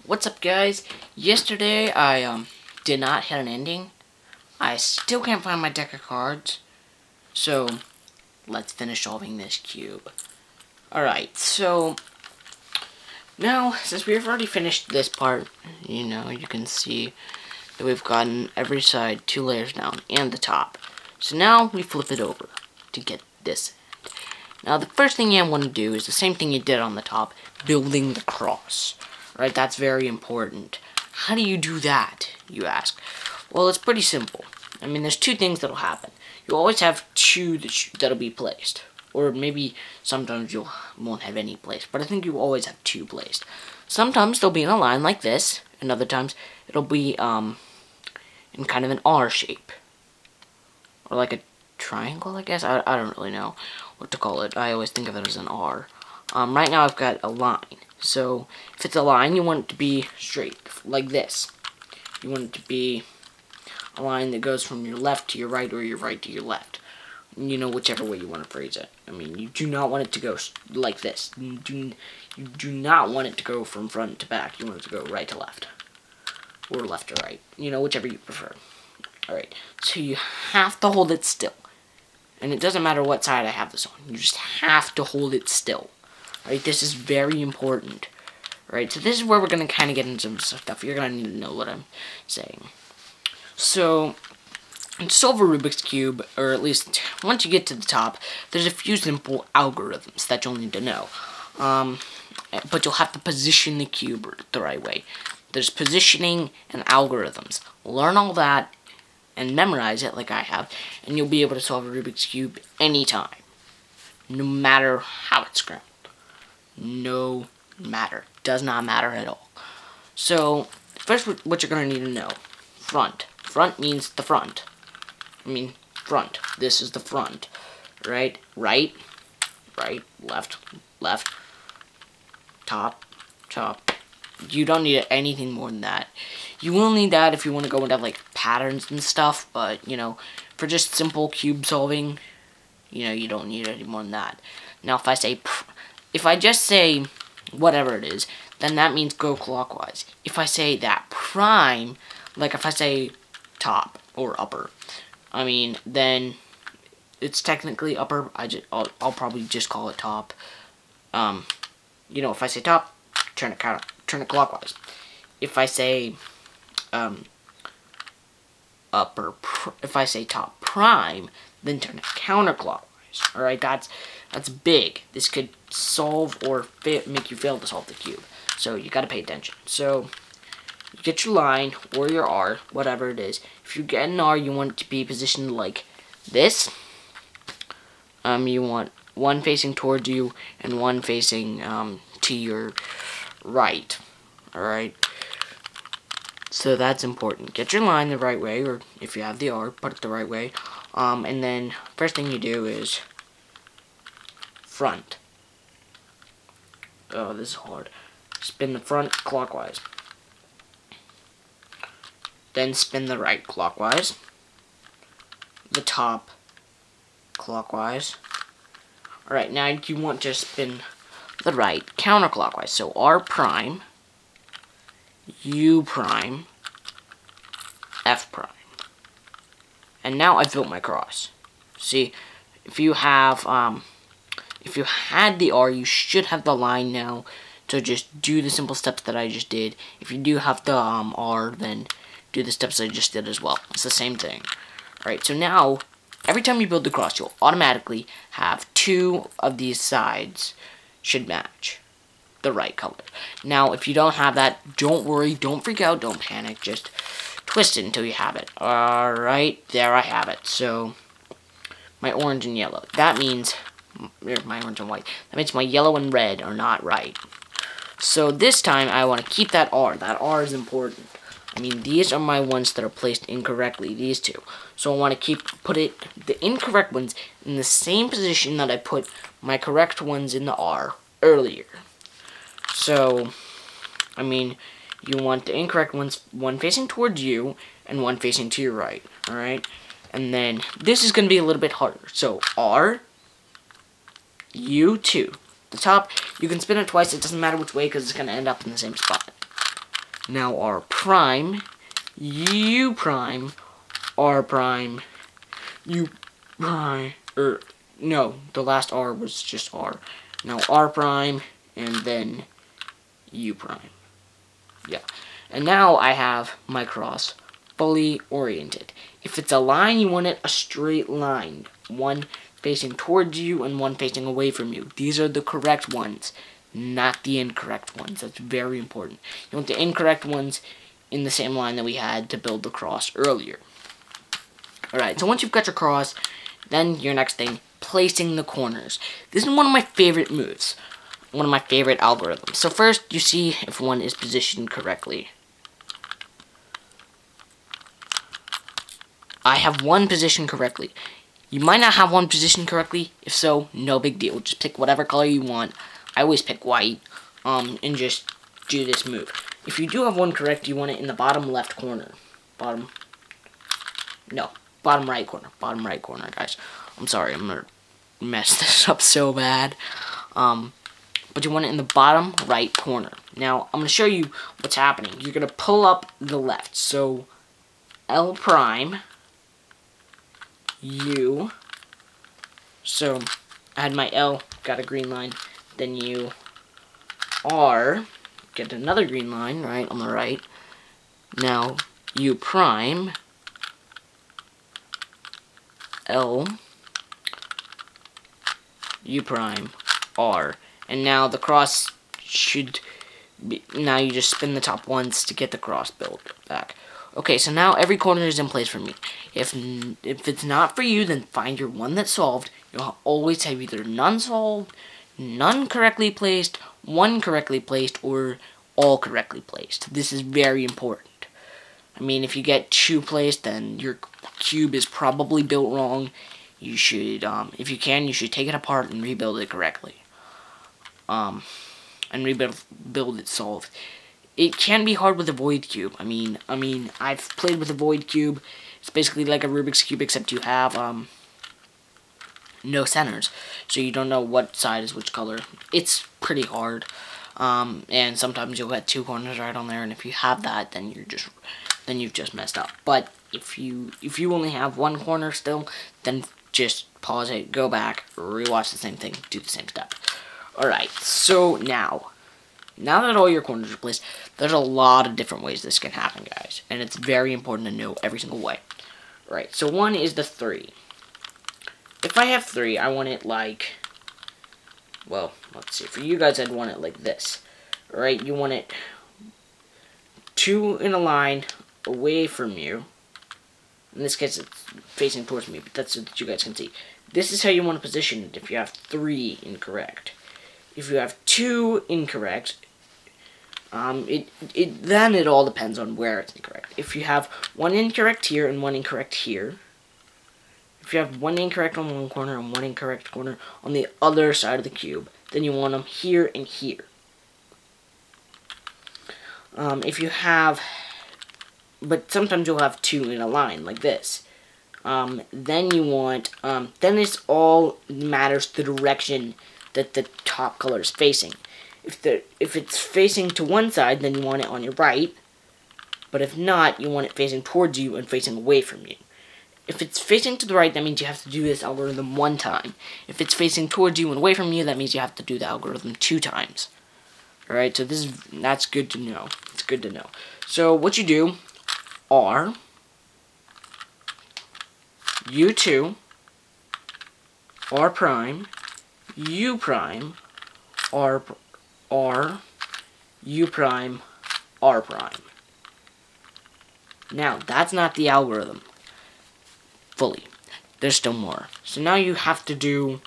What's up, guys? Yesterday I did not hit an ending. I still can't find my deck of cards. So let's finish solving this cube. Alright, so now since we've already finished this part, you can see that we've gotten every side 2 layers down and the top. So now we flip it over to get this end. Now the first thing you want to do is the same thing you did on the top, building the cross. Right, that's very important. How do you do that, you ask? Well, it's pretty simple. I mean, there's 2 things that'll happen. You always have 2 that'll be placed. Or maybe sometimes you won't have any placed. But I think you always have 2 placed. Sometimes they'll be in a line like this. And other times it'll be in kind of an R shape. Or like a triangle, I guess. I don't really know what to call it. I always think of it as an R. Right now I've got a line. So, if it's a line, you want it to be straight, like this. You want it to be a line that goes from your left to your right, or your right to your left. Whichever way you want to phrase it. I mean, you do not want it to go like this. You do not want it to go from front to back. You want it to go right to left. Or left to right. Whichever you prefer. Alright, so you have to hold it still. And it doesn't matter what side I have this on. You just have to hold it still. Right, this is very important. Right, so this is where we're going to kind of get into some stuff. You're going to need to know what I'm saying. So, to solve a Rubik's Cube, or at least once you get to the top, there's a few simple algorithms that you'll need to know. But you'll have to position the cube the right way. There's positioning and algorithms. Learn all that and memorize it like I have, and you'll be able to solve a Rubik's Cube anytime. No matter how it's scrambled. No matter. Does not matter at all. So, first what you're going to need to know. Front. Front means the front. I mean, front. This is the front. Right? Right. Right. Left. Left. Top. Top. You don't need anything more than that. You will need that if you want to go into, like, patterns and stuff. But, for just simple cube solving, you don't need any more than that. Now, if I just say whatever it is, then that means go clockwise. If I say that prime, like if I say top or upper, I mean, then it's technically upper. I'll probably just call it top. If I say top, turn it clockwise. If I say if I say top prime, then turn it counterclockwise. All right, that's big. This could solve or make you fail to solve the cube. So you got to pay attention. So you get your line or your R, whatever it is. If you get an R, you want it to be positioned like this. You want one facing towards you and one facing to your right. All right. So that's important. Get your line the right way, or if you have the R, put it the right way. And then first thing you do is front. Oh, this is hard. Spin the front clockwise. Then spin the right clockwise. The top clockwise. Alright, now you want to spin the right counterclockwise. So R prime, U prime, F prime. And now I've built my cross. See, if you have, if you had the R, you should have the line now. So just do the simple steps that I just did. If you do have the R, then do the steps I just did as well. It's the same thing. Alright, so now, every time you build the cross, you'll automatically have 2 of these sides should match the right color. Now, if you don't have that, don't worry, don't freak out, don't panic, just twist it until you have it. Alright, there I have it. So, my orange and yellow. That means, my orange and white. That means my yellow and red are not right. So this time, I want to keep that R. That R is important. I mean, these are my ones that are placed incorrectly, these 2. So I want to put the incorrect ones in the same position that I put my correct ones in the R earlier. So, I mean, you want the incorrect ones, one facing towards you, and one facing to your right, alright? And then, this is going to be a little bit harder. So, R, U2. The top, you can spin it twice, it doesn't matter which way, because it's going to end up in the same spot. Now R prime, U prime, R prime, U prime, no, the last R was just R. Now R prime, and then U prime. Yeah. And now I have my cross fully oriented. If it's a line, you want it a straight line. One facing towards you and one facing away from you. These are the correct ones, not the incorrect ones. That's very important. You want the incorrect ones in the same line that we had to build the cross earlier. Alright, so once you've got your cross, then your next thing, placing the corners. This is one of my favorite moves. One of my favorite algorithms. So first, you see if one is positioned correctly. I have one positioned correctly. You might not have one positioned correctly. If so, no big deal. Just pick whatever color you want. I always pick white, and just do this move. If you do have one correct, you want it in the bottom left corner. Bottom right corner. Bottom right corner, guys. I'm sorry, I'm gonna mess this up so bad. But you want it in the bottom right corner. Now, I'm gonna show you what's happening. You're gonna pull up the left. So, L prime, U. So, I had my L, got a green line. Then U, R, get another green line, right, on the right. Now, U prime, L, U prime, R. And now the cross should be, now you just spin the top once to get the cross built back. Okay, so now every corner is in place for me. If it's not for you, then find your one that's solved. You'll always have either none solved, none correctly placed, one correctly placed, or all correctly placed. This is very important. I mean, if you get two placed, then your cube is probably built wrong. You should, if you can, you should take it apart and rebuild it correctly. And rebuild it solved. It can be hard with a void cube. I mean, I've played with a void cube. It's basically like a Rubik's Cube, except you have, no centers. So you don't know what side is which color. It's pretty hard. And sometimes you'll get two corners right on there, and if you have that, then you've just messed up. But if you only have one corner still, then just pause it, go back, rewatch the same thing, do the same step. Alright, so now that all your corners are placed, there's a lot of different ways this can happen, guys. And it's very important to know every single way. Alright, so one is the 3. If I have 3, I want it like, well, let's see. For you guys, I'd want it like this. Alright, you want it 2 in a line away from you. In this case, it's facing towards me, but that's so that you guys can see. This is how you want to position it if you have 3 incorrect. If you have 2 incorrect, then it all depends on where it's incorrect. If you have 1 incorrect here and 1 incorrect here, if you have 1 incorrect on one corner and 1 incorrect corner on the other side of the cube, then you want them here and here. If you have, but sometimes you'll have 2 in a line like this. Then you want, then it's all matters the direction that the top color is facing. If it's facing to one side, then you want it on your right. But if not, you want it facing towards you and facing away from you. If it's facing to the right, that means you have to do this algorithm 1 time. If it's facing towards you and away from you, that means you have to do the algorithm 2 times. Alright, so that's good to know. It's good to know. So what you do, R, U2, R prime, U prime, R, U prime, R prime. Now, that's not the algorithm fully. There's still more. So now you have to do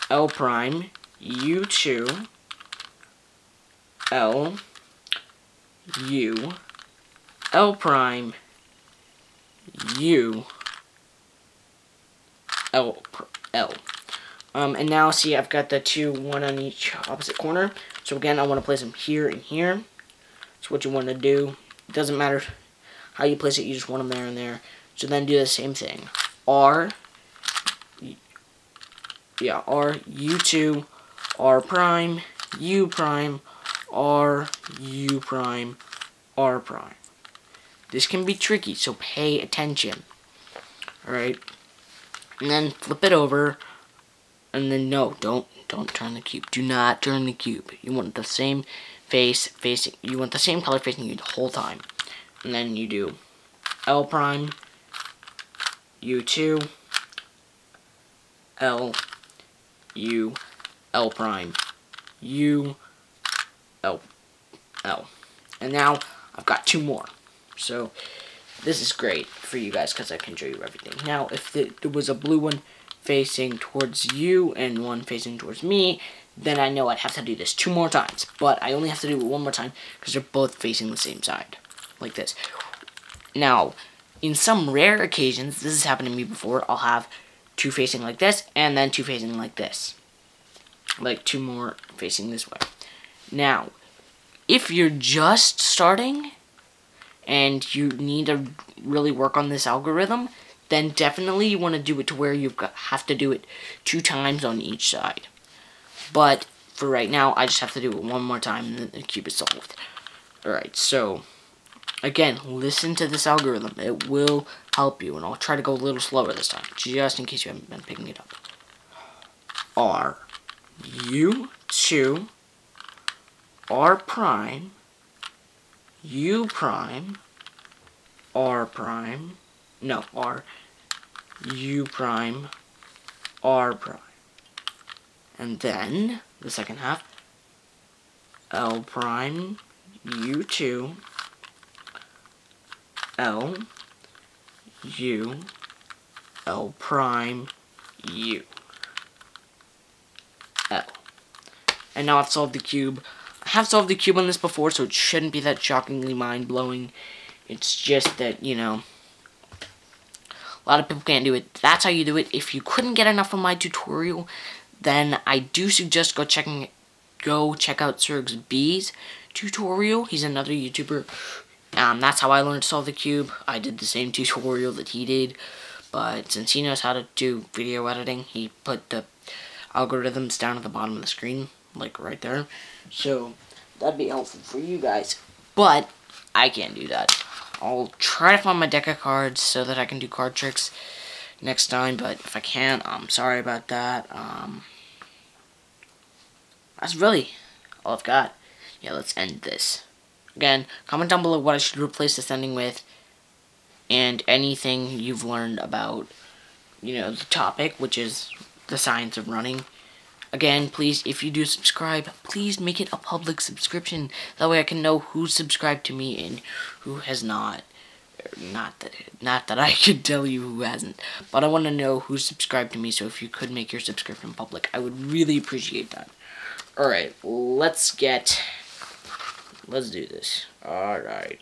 L prime, U2, L, U, L prime, U, L. And now see, I've got the 2, 1 on each opposite corner. So again, I want to place them here and here. So what you want to do, it doesn't matter how you place it, you just want them there and there. So then do the same thing. R, U2, R prime, U prime, R, U prime, R prime. This can be tricky, so pay attention. Alright? And then flip it over. And then no, don't turn the cube. Do not turn the cube. You want the same face facing, you want the same color facing you the whole time. And then you do L prime, U2, L, U, L prime, U, L, L. And now I've got 2 more. So this is great for you guys because I can show you everything. Now if there was a blue one facing towards you and one facing towards me, then I know I'd have to do this 2 more times. But I only have to do it 1 more time because they're both facing the same side. Like this. Now, in some rare occasions, this has happened to me before, I'll have 2 facing like this, and then 2 facing like this. Like 2 more facing this way. Now, if you're just starting, and you need to really work on this algorithm, then definitely you want to do it to where you have to do it 2 times on each side. But, for right now, I just have to do it 1 more time, and then the cube is solved. Alright, so again, listen to this algorithm. It will help you, and I'll try to go a little slower this time, just in case you haven't been picking it up. R, U, 2, R prime, U prime, R prime, no, R, U prime, R prime. And then, the second half, L prime, U2, L, U, L prime, U, L. And now I've solved the cube. I have solved the cube on this before, so it shouldn't be that shockingly mind-blowing. It's just that, you know, a lot of people can't do it. That's how you do it. If you couldn't get enough from my tutorial, then I do suggest go check out Serg's B's tutorial. He's another YouTuber. That's how I learned to solve the cube. I did the same tutorial that he did, but since he knows how to do video editing, he put the algorithms down at the bottom of the screen, like right there. So that'd be helpful for you guys, but I can't do that. I'll try to find my deck of cards so that I can do card tricks next time, but if I can't, I'm sorry about that. That's really all I've got. Yeah, let's end this. Again, comment down below what I should replace this ending with, and anything you've learned about, you know, the topic, which is the science of running. Again, please, if you do subscribe, please make it a public subscription. That way I can know who's subscribed to me and who has not. Not that I could tell you who hasn't, but I want to know who's subscribed to me, so if you could make your subscription public, I would really appreciate that. Alright, let's do this. Alright.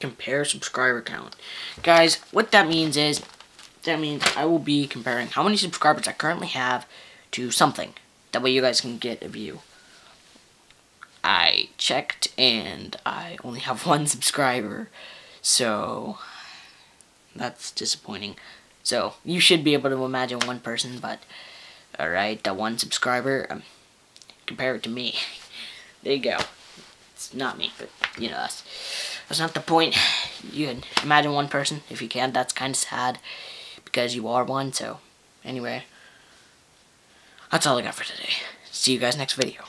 Compare subscriber count. Guys, what that means is, I will be comparing how many subscribers I currently have to something. That way you guys can get a view. I checked and I only have 1 subscriber, so that's disappointing. So you should be able to imagine 1 person, but alright, the 1 subscriber, compare it to me. There you go. It's not me, but you know, that's not the point. You can imagine 1 person if you can. That's kind of sad because you are 1. So anyway, that's all I got for today. See you guys next video.